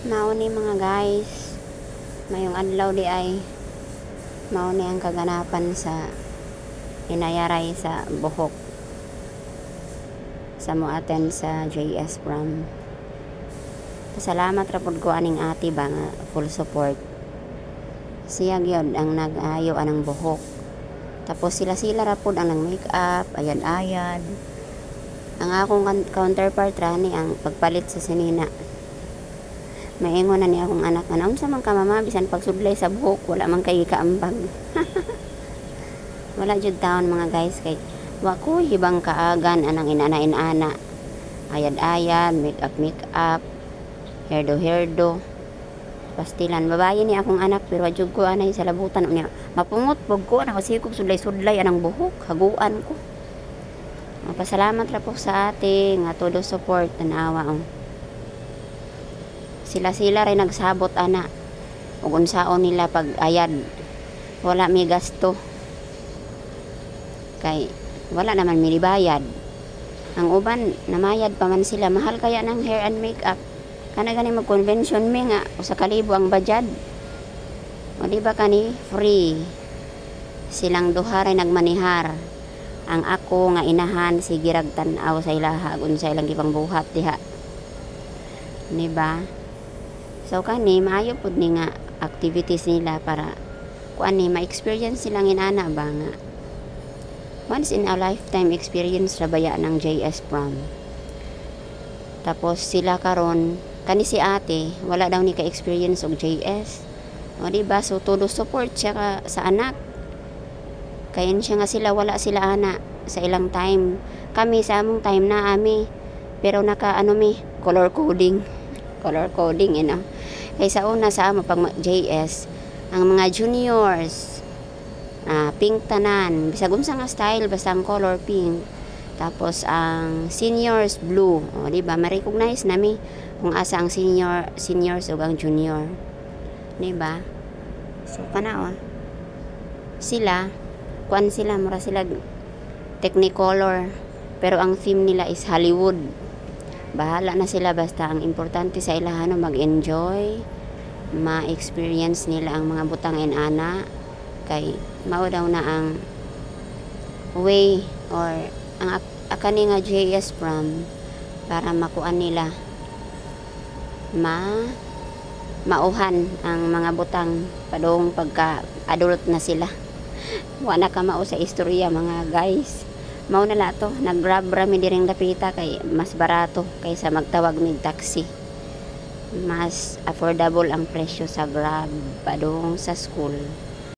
Mao ni mga guys, mayong adlaw di ay mao ni ang kaganapan sa inayaray sa buhok sa mo attend sa JS Prom. Salamat ra pud ko aning ate ba nga full support. Siya gyud ang nag-ayo anang buhok. Tapos sila ra pud ang nang make up, ayan-ayan. Ang akong counterpart ra ni ang pagpalit sa sinina. Maingon na ni akong anak nga unsa man ka mama bisan pagsudlay sa buhok wala man kay kaambag. Wala jud taon mga guys kay wa ko hibang kaagan anang inana-inana. Ayad-ayad, make up, hairdo. Pastilan babaye ni akong anak pero wa jud ko anay sa labutan unya. Mapungot pug ko na kasi kog sudlay-sudlay anang buhok, haguan ko. Pasalamat ra po sa ate nga todo support tanawa. Sila rin nagsabot ana ug unsaon nila pag ayad. Wala may gasto. Kay wala naman milibayad. Ang uban namayad pa man sila, mahal kaya ng hair and makeup. Kana gani mag-convention mi nga usa ka libo ang bayad. O di ba kani free. Silang duha ray nagmanihar. Ang ako nga inahan sige rag tan-aw sa ilaha unsa ilang gipang buhat diha. Di ba? So kani maayo pud ni nga activities nila para kuan ni ma-experience silang inana ba nga once in a lifetime experience ra baya ng JS Prom. Tapos sila karon kani si ate wala daw ni ka-experience og JS. O di ba so todo support siya sa anak. Kayan siya nga sila wala sila ana sa ilang time. Kami sa among time na ami pero naka color coding you know. Kaysa una sa amo pag JS ang mga juniors pink tanan bisag unsa nga style basta ang color pink. Tapos ang seniors blue. O di ba ma-recognize nami kung asa ang seniors ug ang junior. Di ba? So kana sila kuan sila mura sila Technicolor pero ang theme nila is Hollywood. Bahala na sila basta ang importante sa ilahan mag-enjoy, ma-experience nila ang mga butang inana kay mao daw na ang way or ang akani nga JS Prom para makuan nila mauhan ang mga butang padong pagka adult na sila. Wala ka mao sa istorya mga guys. Mao na lato nag-grab rami diring dapita kay mas barato kaysa magtawag mig taxi. Mas affordable ang presyo sa Grab padung sa school.